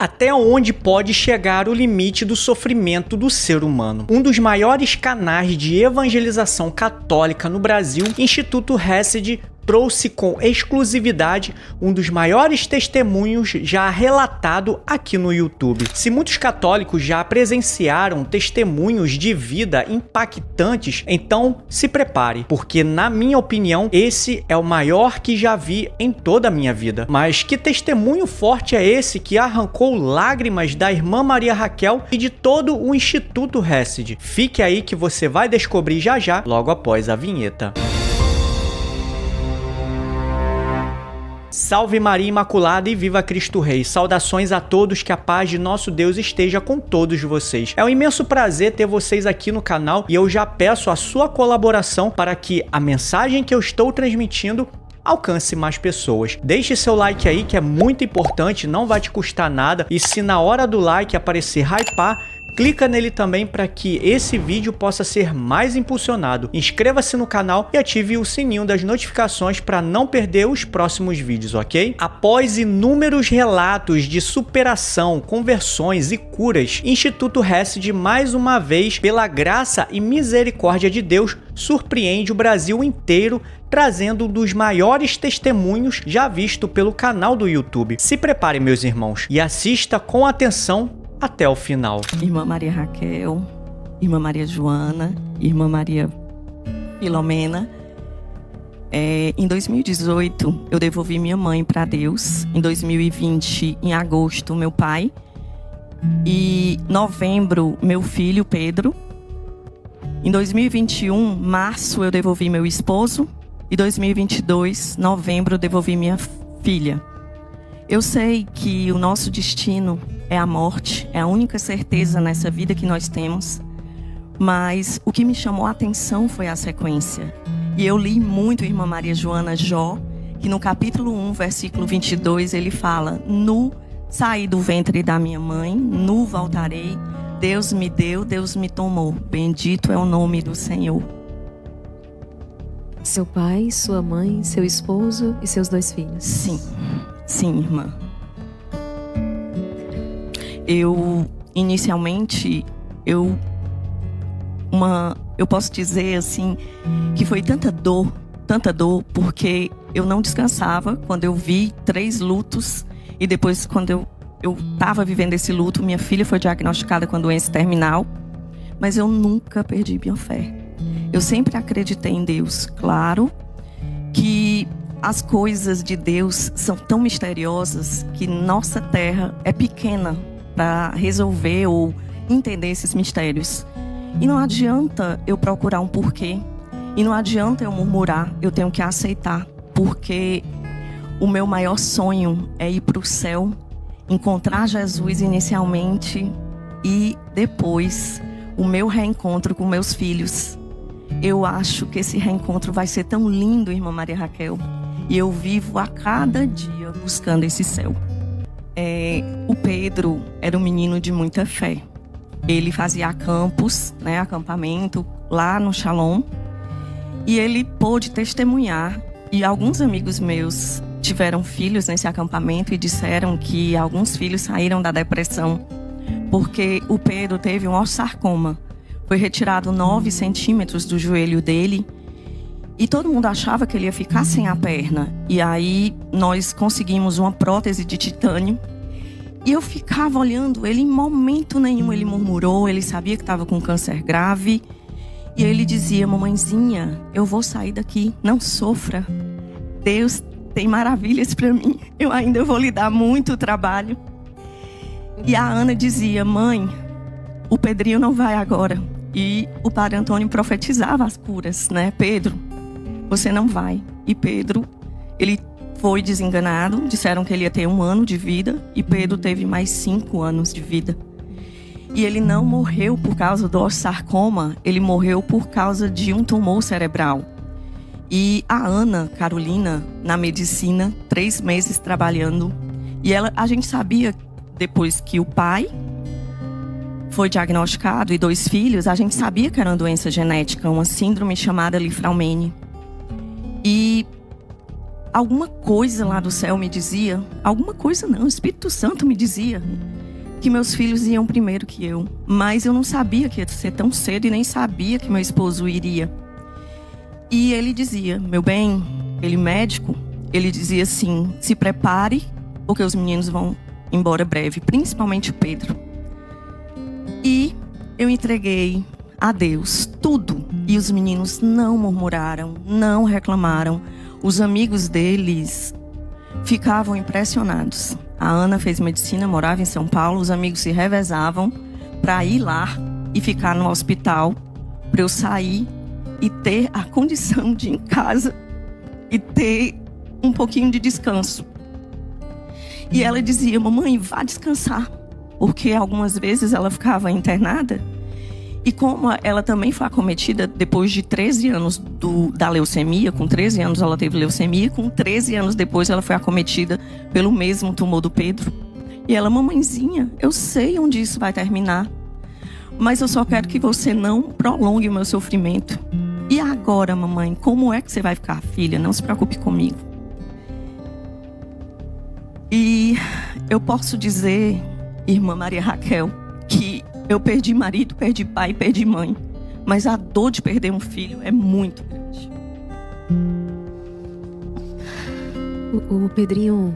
Até onde pode chegar o limite do sofrimento do ser humano? Um dos maiores canais de evangelização católica no Brasil, Instituto Hesed, trouxe com exclusividade um dos maiores testemunhos já relatado aqui no YouTube. Se muitos católicos já presenciaram testemunhos de vida impactantes, então se prepare, porque na minha opinião, esse é o maior que já vi em toda a minha vida. Mas que testemunho forte é esse que arrancou lágrimas da irmã Maria Raquel e de todo o Instituto Hesed? Fique aí que você vai descobrir já já, logo após a vinheta. Salve Maria Imaculada e viva Cristo Rei! Saudações a todos, que a paz de nosso Deus esteja com todos vocês. É um imenso prazer ter vocês aqui no canal e eu já peço a sua colaboração para que a mensagem que eu estou transmitindo alcance mais pessoas. Deixe seu like aí, que é muito importante, não vai te custar nada, e se na hora do like aparecer hypar, clica nele também para que esse vídeo possa ser mais impulsionado. Inscreva-se no canal e ative o sininho das notificações para não perder os próximos vídeos, ok? Após inúmeros relatos de superação, conversões e curas, Instituto Hesed, mais uma vez, pela graça e misericórdia de Deus, surpreende o Brasil inteiro, trazendo um dos maiores testemunhos já visto pelo canal do YouTube. Se prepare, meus irmãos, e assista com atenção até o final. Irmã Maria Raquel, Irmã Maria Joana, Irmã Maria Filomena. Em 2018, eu devolvi minha mãe para Deus. Em 2020, em agosto, meu pai. E em novembro, meu filho, Pedro. Em 2021, março, eu devolvi meu esposo. Em 2022, novembro, eu devolvi minha filha. Eu sei que o nosso destino é a morte, é a única certeza nessa vida que nós temos. Mas o que me chamou a atenção foi a sequência. E eu li muito, Irmã Maria Joana, Jó, que no capítulo 1, versículo 22, ele fala: nu saí do ventre da minha mãe, nu voltarei, Deus me deu, Deus me tomou, bendito é o nome do Senhor. Seu pai, sua mãe, seu esposo e seus 2 filhos. Sim, irmã. Inicialmente, eu posso dizer assim, que foi tanta dor, porque eu não descansava quando eu vi 3 lutos, e depois quando eu estava vivendo esse luto, minha filha foi diagnosticada com doença terminal, mas eu nunca perdi minha fé. Eu sempre acreditei em Deus. Claro que as coisas de Deus são tão misteriosas que nossa terra é pequena para resolver ou entender esses mistérios. E não adianta eu procurar um porquê. E não adianta eu murmurar. Eu tenho que aceitar. Porque o meu maior sonho é ir para o céu, encontrar Jesus inicialmente e depois o meu reencontro com meus filhos. Eu acho que esse reencontro vai ser tão lindo, Irmã Maria Raquel. E eu vivo a cada dia buscando esse céu. O Pedro era um menino de muita fé. Ele fazia acampamento lá no Shalom. E ele pôde testemunhar. E alguns amigos meus tiveram filhos nesse acampamento e disseram que alguns filhos saíram da depressão. Porque o Pedro teve um ossarcoma. Foi retirado 9 centímetros do joelho dele. E todo mundo achava que ele ia ficar sem a perna. E aí nós conseguimos uma prótese de titânio. E eu ficava olhando ele, em momento nenhum ele murmurou. Ele sabia que estava com câncer grave. E ele dizia: mamãezinha, eu vou sair daqui, não sofra. Deus tem maravilhas para mim. Eu ainda vou lhe dar muito trabalho. E a Ana dizia: mãe, o Pedrinho não vai agora. E o padre Antônio profetizava as curas, né? Pedro, você não vai. E Pedro, ele foi desenganado. Disseram que ele ia ter 1 ano de vida. E Pedro teve mais 5 anos de vida. E ele não morreu por causa do ossarcoma. Ele morreu por causa de um tumor cerebral. E a Ana Carolina, na medicina, 3 meses trabalhando. E a gente sabia, depois que o pai foi diagnosticado e 2 filhos, a gente sabia que era uma doença genética, uma síndrome chamada Li-Fraumeni. E alguma coisa lá do céu me dizia, alguma coisa não, o Espírito Santo me dizia que meus filhos iam primeiro que eu. Mas eu não sabia que ia ser tão cedo e nem sabia que meu esposo iria. E ele dizia, meu bem, ele médico, ele dizia assim, se prepare, porque os meninos vão embora breve, principalmente o Pedro. E eu entreguei a Deus tudo. E os meninos não murmuraram, não reclamaram. Os amigos deles ficavam impressionados. A Ana fez medicina, morava em São Paulo. Os amigos se revezavam para ir lá e ficar no hospital, para eu sair e ter a condição de ir em casa e ter um pouquinho de descanso. E ela dizia, mamãe, vá descansar. Porque algumas vezes ela ficava internada. E como ela também foi acometida depois de 13 anos da leucemia, com 13 anos ela teve leucemia, com 13 anos depois ela foi acometida pelo mesmo tumor do Pedro. E ela, mamãezinha, eu sei onde isso vai terminar, mas eu só quero que você não prolongue o meu sofrimento. E agora, mamãe, como é que você vai ficar, filha? Não se preocupe comigo. E eu posso dizer, irmã Maria Raquel, que eu perdi marido, perdi pai, perdi mãe. Mas a dor de perder um filho é muito grande. O Pedrinho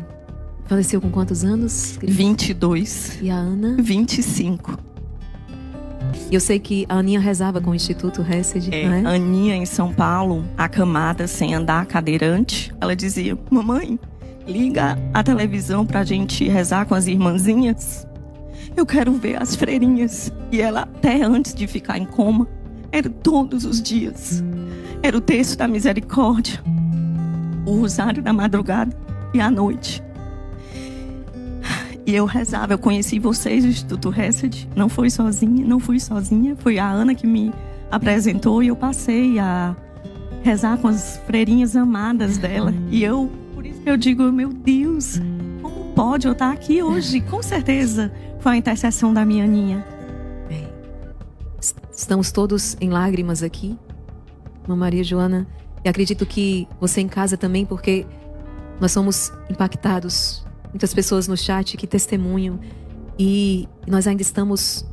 faleceu com quantos anos? 22. E a Ana? 25. Eu sei que a Aninha rezava com o Instituto Hesed, não é? A Aninha em São Paulo, acamada, sem andar, cadeirante. Ela dizia, mamãe, liga a televisão pra gente rezar com as irmãzinhas. Eu quero ver as freirinhas. E ela, até antes de ficar em coma, era todos os dias. Era o terço da misericórdia, o rosário da madrugada e à noite. E eu rezava, eu conheci vocês do Instituto Hesed. Não fui sozinha. Foi a Ana que me apresentou e eu passei a rezar com as freirinhas amadas dela. E por isso que eu digo, meu Deus, como pode eu estar aqui hoje? Com certeza foi a intercessão da minha Aninha. Bem, estamos todos em lágrimas aqui, Irmã Maria Joana, e acredito que você em casa também, porque nós somos impactados. Muitas pessoas no chat que testemunham, e nós ainda estamos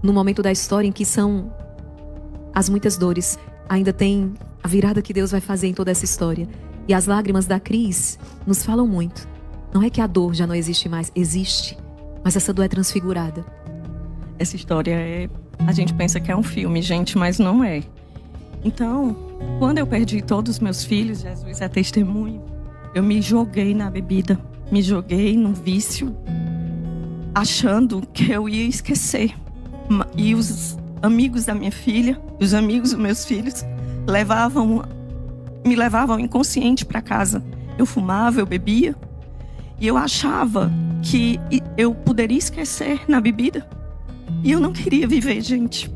no momento da história em que são as muitas dores. Ainda tem a virada que Deus vai fazer em toda essa história. E as lágrimas da Cris nos falam muito. Não é que a dor já não existe mais, existe. Mas essa dor é transfigurada. Essa história a gente pensa que é um filme, gente, mas não é. Então, quando eu perdi todos os meus filhos, Jesus é testemunho, eu me joguei na bebida, me joguei no vício, achando que eu ia esquecer. E os amigos da minha filha, os amigos dos meus filhos, me levavam inconsciente para casa. Eu fumava, eu bebia, e eu achava que eu poderia esquecer na bebida. E eu não queria viver, gente.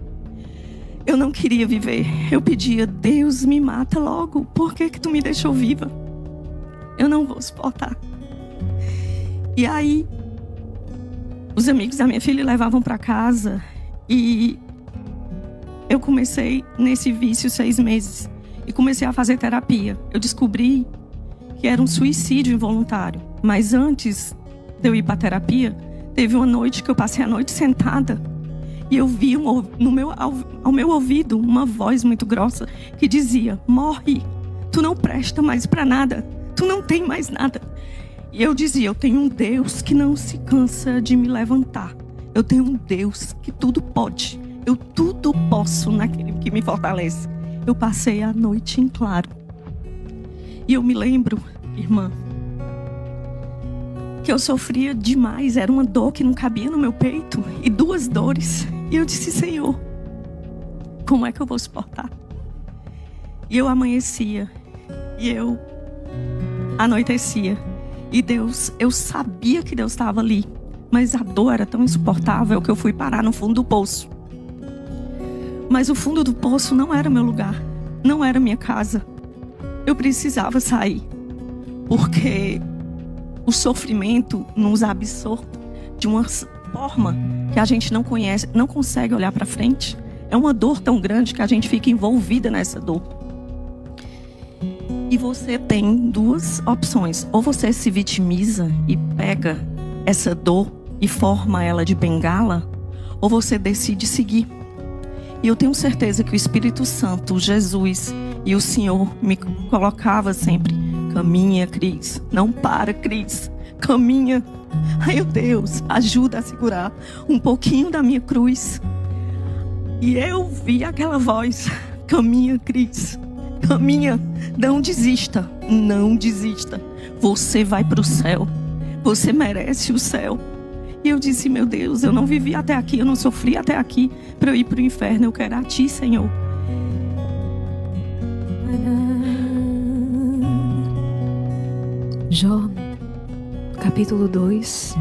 Eu não queria viver. Eu pedia, Deus, me mata logo. Por que tu me deixou viva? Eu não vou suportar. E aí, os amigos da minha filha levavam para casa. E eu comecei nesse vício 6 meses. E comecei a fazer terapia. Eu descobri que era um suicídio involuntário. Mas antes de eu ir para terapia, teve uma noite que eu passei a noite sentada e eu vi ao meu ouvido uma voz muito grossa que dizia, morre, tu não presta mais para nada, tu não tem mais nada. E eu dizia, eu tenho um Deus que não se cansa de me levantar. Eu tenho um Deus que tudo pode. Eu tudo posso naquele que me fortalece. Eu passei a noite em claro. E eu me lembro, irmã, que eu sofria demais, era uma dor que não cabia no meu peito e 2 dores. E eu disse, Senhor, como é que eu vou suportar? E eu amanhecia e eu anoitecia. E Deus, eu sabia que Deus estava ali, mas a dor era tão insuportável que eu fui parar no fundo do poço. Mas o fundo do poço não era meu lugar, não era minha casa. Eu precisava sair, porque o sofrimento nos absorve de uma forma que a gente não conhece, não consegue olhar para frente. É uma dor tão grande que a gente fica envolvida nessa dor. E você tem duas opções. Ou você se vitimiza e pega essa dor e forma ela de bengala, ou você decide seguir. E eu tenho certeza que o Espírito Santo, Jesus e o Senhor me colocava sempre: caminha, Cris, não para, Cris, caminha. Ai, meu Deus, ajuda a segurar um pouquinho da minha cruz. E eu vi aquela voz: caminha, Cris, caminha, não desista, não desista. Você vai para o céu, você merece o céu. E eu disse: meu Deus, eu não vivi até aqui, eu não sofri até aqui para eu ir para o inferno. Eu quero a Ti, Senhor. Jó, capítulo 2,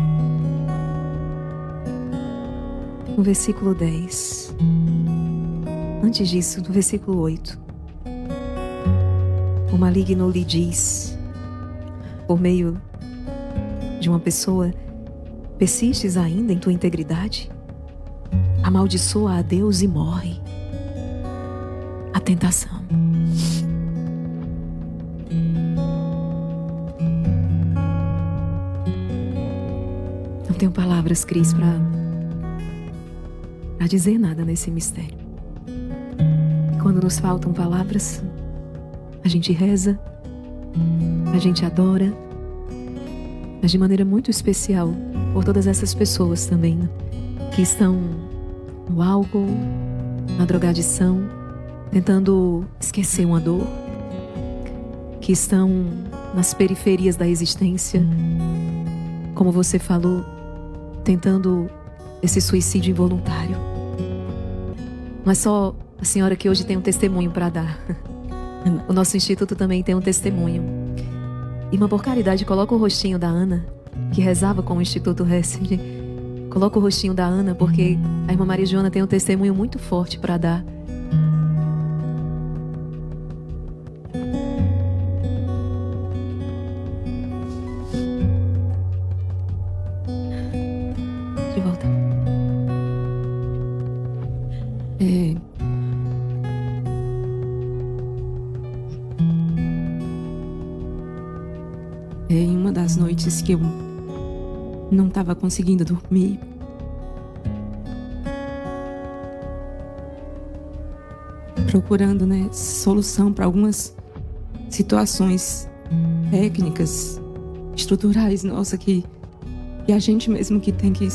no versículo 10. Antes disso, no versículo 8. O maligno lhe diz, por meio de uma pessoa: persistes ainda em tua integridade? Amaldiçoa a Deus e morre. A tentação. Não tenho palavras, Cris, para dizer nada nesse mistério. E quando nos faltam palavras, a gente reza, a gente adora, mas de maneira muito especial por todas essas pessoas também, né, que estão no álcool, na drogadição, tentando esquecer uma dor, que estão nas periferias da existência, como você falou, tentando esse suicídio involuntário. Não é só a senhora que hoje tem um testemunho para dar. O nosso instituto também tem um testemunho. Irmã, por caridade, coloca o rostinho da Ana, que rezava com o Instituto Hesed. Coloca o rostinho da Ana, porque a irmã Maria Joana tem um testemunho muito forte para dar. De volta. Em uma das noites que eu não estava conseguindo dormir, procurando, solução para algumas situações técnicas, estruturais, nossa, que a gente mesmo que tem que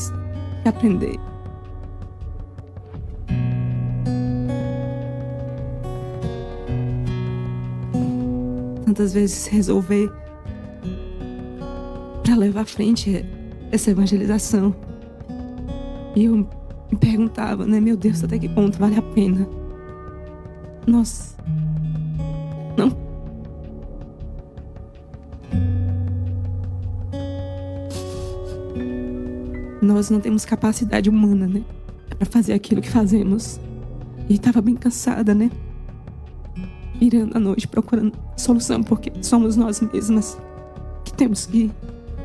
aprender. Tantas vezes resolver para levar à frente essa evangelização. E eu me perguntava, meu Deus, até que ponto vale a pena? Nossa, não. Nós não temos capacidade humana, para fazer aquilo que fazemos. E estava bem cansada, virando à noite procurando solução, porque somos nós mesmas que temos que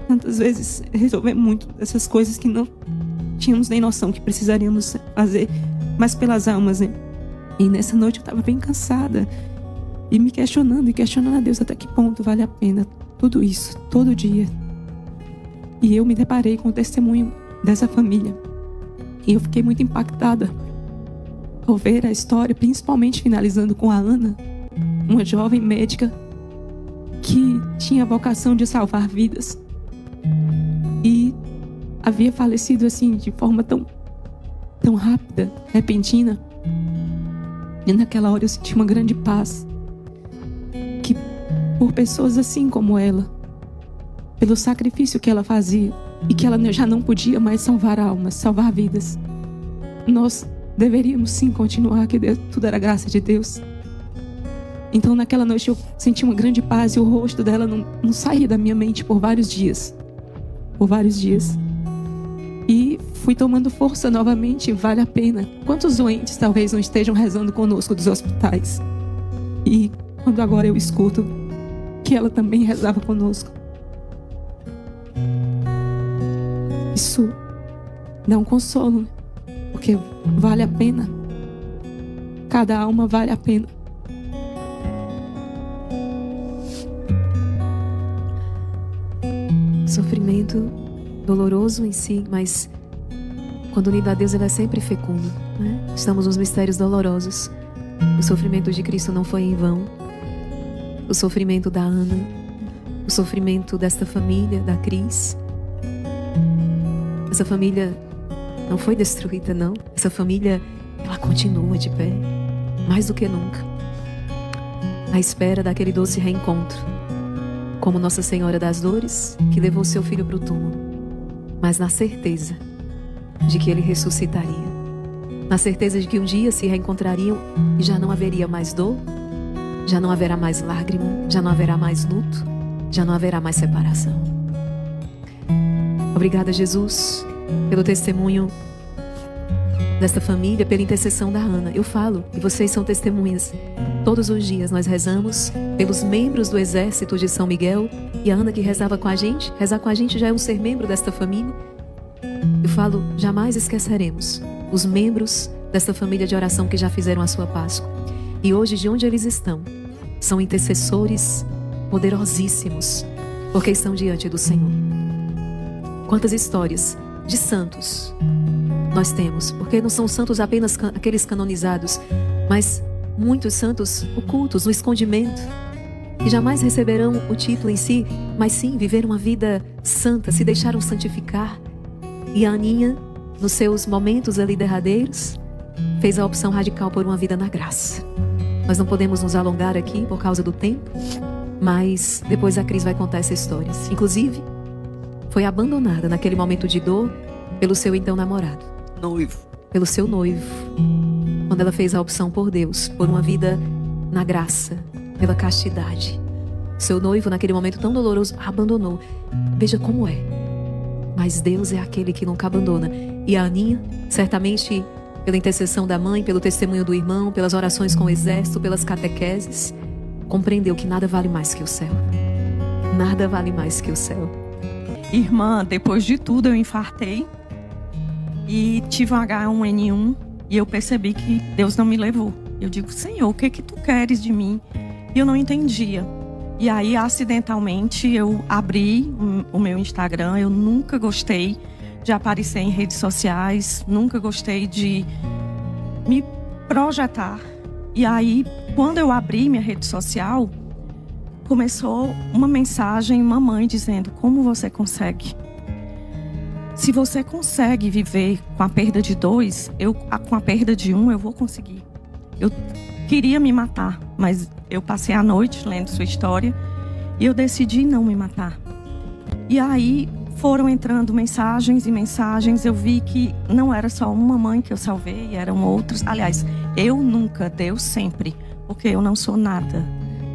tantas vezes resolver muito dessas coisas que não tínhamos nem noção que precisaríamos fazer, mas pelas almas, E nessa noite eu estava bem cansada e me questionando a Deus até que ponto vale a pena tudo isso, todo dia. E eu me deparei com o testemunho dessa família e eu fiquei muito impactada ao ver a história, principalmente finalizando com a Ana, uma jovem médica que tinha a vocação de salvar vidas e havia falecido assim de forma tão rápida, repentina. E naquela hora eu senti uma grande paz, que por pessoas assim como ela, pelo sacrifício que ela fazia e que ela já não podia mais salvar almas, salvar vidas, nós deveríamos sim continuar, que tudo era graça de Deus. Então naquela noite eu senti uma grande paz e o rosto dela não saía da minha mente por vários dias. E fui tomando força novamente, vale a pena. Quantos doentes talvez não estejam rezando conosco dos hospitais? E quando agora eu escuto que ela também rezava conosco, isso dá um consolo, porque vale a pena. Cada alma vale a pena. Sofrimento doloroso em si, mas quando unido a Deus, ele é sempre fecundo, né? Estamos nos mistérios dolorosos. O sofrimento de Cristo não foi em vão. O sofrimento da Ana, o sofrimento desta família, da Cris. Essa família não foi destruída, não. Essa família, ela continua de pé, mais do que nunca, à espera daquele doce reencontro, como Nossa Senhora das Dores, que levou seu filho para o túmulo, mas na certeza de que ele ressuscitaria, na certeza de que um dia se reencontrariam e já não haveria mais dor, já não haverá mais lágrima, já não haverá mais luto, já não haverá mais separação. Obrigada, Jesus, pelo testemunho desta família, pela intercessão da Ana. Eu falo, e vocês são testemunhas. Todos os dias nós rezamos pelos membros do exército de São Miguel, e a Ana que rezava com a gente, rezar com a gente já é um ser membro desta família. Eu falo, jamais esqueceremos os membros dessa família de oração que já fizeram a sua Páscoa. E hoje, de onde eles estão, são intercessores poderosíssimos, porque estão diante do Senhor. Quantas histórias de santos nós temos, porque não são santos apenas aqueles canonizados, mas muitos santos ocultos no escondimento, que jamais receberão o título em si, mas sim viveram uma vida santa, se deixaram santificar. E a Aninha, nos seus momentos ali derradeiros, fez a opção radical por uma vida na graça. Nós não podemos nos alongar aqui por causa do tempo, mas depois a Cris vai contar essa história. Inclusive, foi abandonada naquele momento de dor pelo seu então namorado. Noivo. Pelo seu noivo. Quando ela fez a opção por Deus, por uma vida na graça, pela castidade. Seu noivo, naquele momento tão doloroso, a abandonou. Veja como é. Mas Deus é aquele que nunca abandona. E a Aninha, certamente pela intercessão da mãe, pelo testemunho do irmão, pelas orações com o exército, pelas catequeses, compreendeu que nada vale mais que o céu. Nada vale mais que o céu. Irmã, depois de tudo eu infartei e tive um H1N1 e eu percebi que Deus não me levou. Eu digo, Senhor, o que tu queres de mim? E eu não entendia. E aí, acidentalmente, eu abri o meu Instagram. Eu nunca gostei de aparecer em redes sociais, nunca gostei de me projetar. E aí, quando eu abri minha rede social, começou uma mensagem, uma mãe dizendo, como você consegue? Se você consegue viver com a perda de 2, com a perda de 1, eu vou conseguir. Eu queria me matar, mas eu passei a noite lendo sua história e eu decidi não me matar. E aí foram entrando mensagens e mensagens. Eu vi que não era só uma mãe que eu salvei, eram outros. Aliás, eu nunca, Deus sempre, porque eu não sou nada.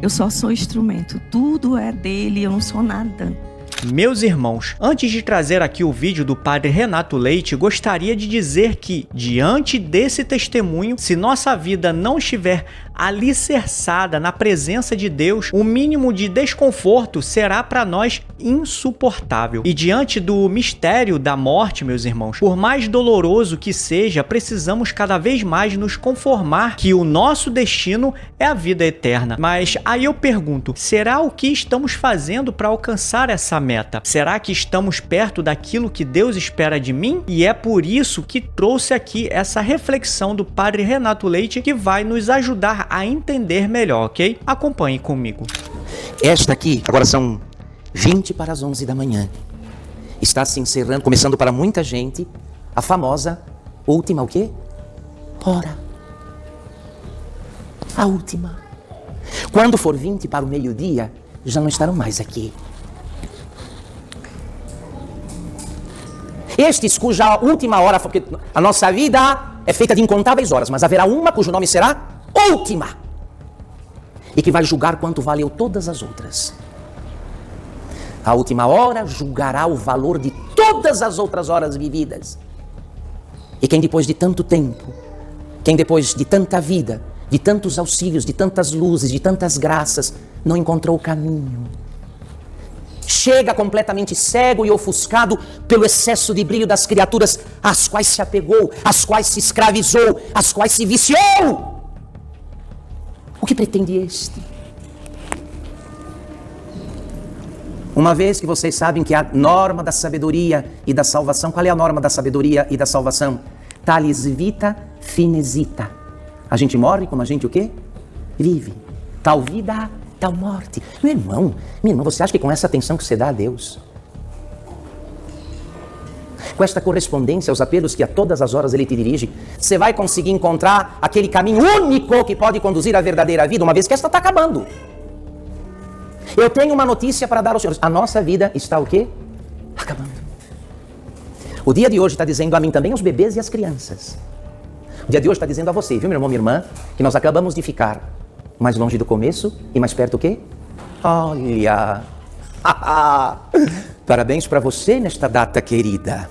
Eu só sou instrumento. Tudo é dele, eu não sou nada. Meus irmãos, antes de trazer aqui o vídeo do Padre Renato Leite, gostaria de dizer que, diante desse testemunho, se nossa vida não estiver alicerçada na presença de Deus, o mínimo de desconforto será para nós insuportável. E diante do mistério da morte, meus irmãos, por mais doloroso que seja, precisamos cada vez mais nos conformar que o nosso destino é a vida eterna. Mas aí eu pergunto, será o que estamos fazendo para alcançar essa meta? Será que estamos perto daquilo que Deus espera de mim? E é por isso que trouxe aqui essa reflexão do Padre Renato Leite, que vai nos ajudar a entender melhor, ok? Acompanhe comigo. Esta aqui, agora são 20 para as 11 da manhã. Está se encerrando, começando para muita gente, a famosa última o quê? Hora. A última. Quando for 20 para o meio-dia, já não estarão mais aqui. Estes cuja última hora, porque a nossa vida é feita de incontáveis horas, mas haverá uma cujo nome será última, e que vai julgar quanto valeu todas as outras. A última hora julgará o valor de todas as outras horas vividas. E quem depois de tanto tempo, quem depois de tanta vida, de tantos auxílios, de tantas luzes, de tantas graças, não encontrou o caminho, chega completamente cego e ofuscado pelo excesso de brilho das criaturas às quais se apegou, às quais se escravizou, às quais se viciou. O que pretende este? Uma vez que vocês sabem que a norma da sabedoria e da salvação, qual é a norma da sabedoria e da salvação? Talis vita finesita. A gente morre como a gente o quê? Vive. Tal vida, tal morte. Meu irmão, minha irmã, você acha que com essa atenção que você dá a Deus, com esta correspondência aos apelos que a todas as horas Ele te dirige, você vai conseguir encontrar aquele caminho único que pode conduzir à verdadeira vida, uma vez que esta está acabando? Eu tenho uma notícia para dar aos senhores. A nossa vida está o quê? Acabando. O dia de hoje está dizendo a mim também, aos bebês e às crianças. O dia de hoje está dizendo a você, viu, meu irmão, minha irmã, que nós acabamos de ficar mais longe do começo e mais perto o quê? Olha! Parabéns para você nesta data querida.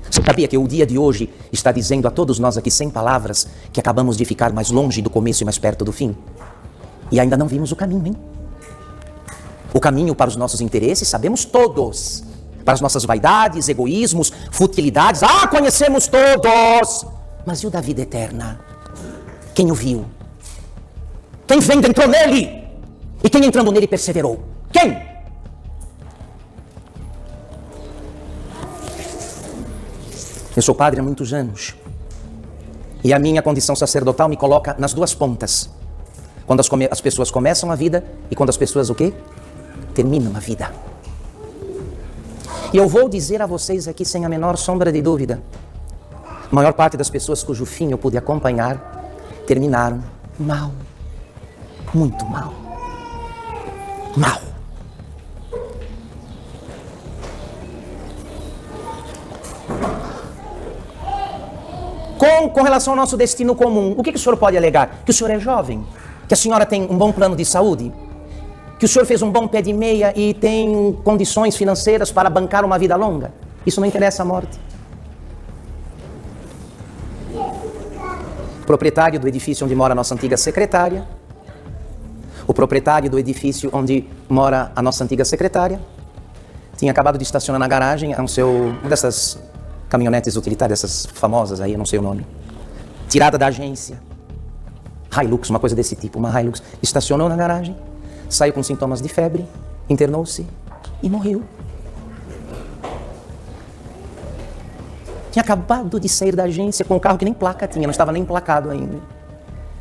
Você sabia que o dia de hoje está dizendo a todos nós aqui, sem palavras, que acabamos de ficar mais longe do começo e mais perto do fim? E ainda não vimos o caminho, hein? O caminho para os nossos interesses, sabemos todos. Para as nossas vaidades, egoísmos, futilidades, conhecemos todos. Mas e o da vida eterna? Quem o viu? Quem vendo entrou nele? E quem entrando nele perseverou? Quem? Eu sou padre há muitos anos. E a minha condição sacerdotal me coloca nas duas pontas. Quando as pessoas começam a vida e quando as pessoas o quê? Terminam a vida. E eu vou dizer a vocês aqui sem a menor sombra de dúvida, a maior parte das pessoas cujo fim eu pude acompanhar terminaram mal. Muito mal. Mal. Com relação ao nosso destino comum, o que o senhor pode alegar? Que o senhor é jovem? Que a senhora tem um bom plano de saúde? Que o senhor fez um bom pé de meia e tem condições financeiras para bancar uma vida longa? Isso não interessa a morte. O proprietário do edifício onde mora a nossa antiga secretária, o proprietário do edifício onde mora a nossa antiga secretária, tinha acabado de estacionar na garagem uma dessas caminhonetes utilitárias, essas famosas aí, eu não sei o nome, tirada da agência, Hilux, uma coisa desse tipo, uma Hilux, estacionou na garagem, saiu com sintomas de febre, internou-se e morreu. Tinha acabado de sair da agência com um carro que nem placa tinha, não estava nem emplacado ainda.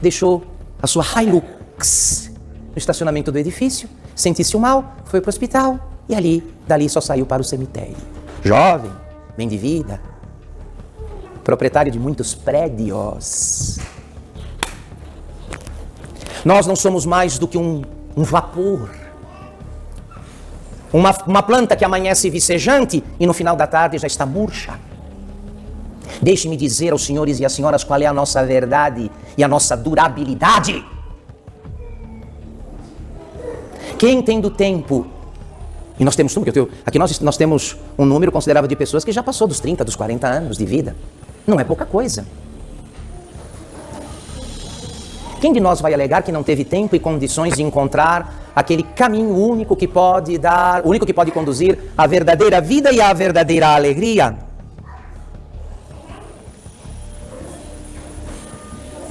Deixou a sua Hilux no estacionamento do edifício, sentiu-se mal, foi para o hospital e dali só saiu para o cemitério. Jovem, bem de vida, proprietário de muitos prédios. Nós não somos mais do que um vapor. Uma planta que amanhece vicejante e no final da tarde já está murcha. Deixe-me dizer aos senhores e às senhoras qual é a nossa verdade e a nossa durabilidade. Quem tem do tempo, e nós temos, aqui nós temos um número considerável de pessoas que já passou dos 30, dos 40 anos de vida. Não é pouca coisa. Quem de nós vai alegar que não teve tempo e condições de encontrar aquele caminho único que pode conduzir à verdadeira vida e à verdadeira alegria?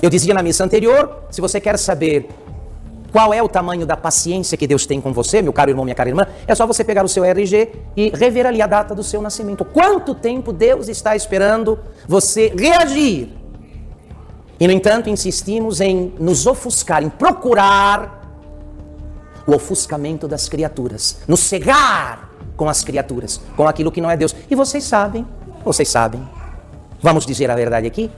Eu dizia na missa anterior, se você quer saber qual é o tamanho da paciência que Deus tem com você, meu caro irmão, minha cara irmã, é só você pegar o seu RG e rever ali a data do seu nascimento. Quanto tempo Deus está esperando você reagir? E, no entanto, insistimos em nos ofuscar, em procurar o ofuscamento das criaturas, nos cegar com as criaturas, com aquilo que não é Deus. E vocês sabem, vamos dizer a verdade aqui?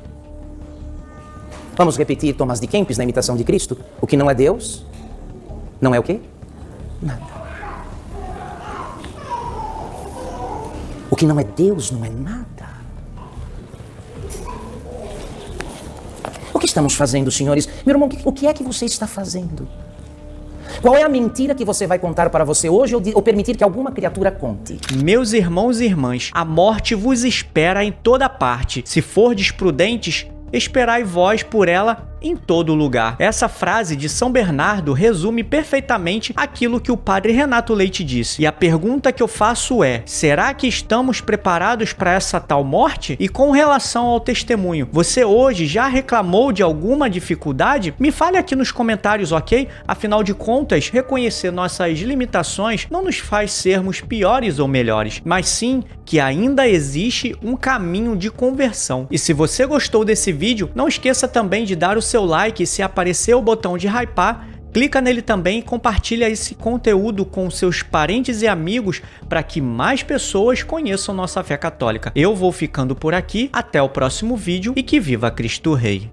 Vamos repetir Tomás de Kempis na imitação de Cristo? O que não é Deus, não é o quê? Nada. O que não é Deus não é nada. O que estamos fazendo, senhores? Meu irmão, o que é que você está fazendo? Qual é a mentira que você vai contar para você hoje ou permitir que alguma criatura conte? Meus irmãos e irmãs, a morte vos espera em toda parte. Se fordes prudentes, esperai vós por ela em todo lugar. Essa frase de São Bernardo resume perfeitamente aquilo que o padre Renato Leite disse. E a pergunta que eu faço é: será que estamos preparados para essa tal morte? E com relação ao testemunho, você hoje já reclamou de alguma dificuldade? Me fale aqui nos comentários, ok? Afinal de contas, reconhecer nossas limitações não nos faz sermos piores ou melhores, mas sim que ainda existe um caminho de conversão. E se você gostou desse vídeo, não esqueça também de dar o seu like e se aparecer o botão de hypar, clica nele também e compartilha esse conteúdo com seus parentes e amigos para que mais pessoas conheçam nossa fé católica. Eu vou ficando por aqui, até o próximo vídeo e que viva Cristo Rei!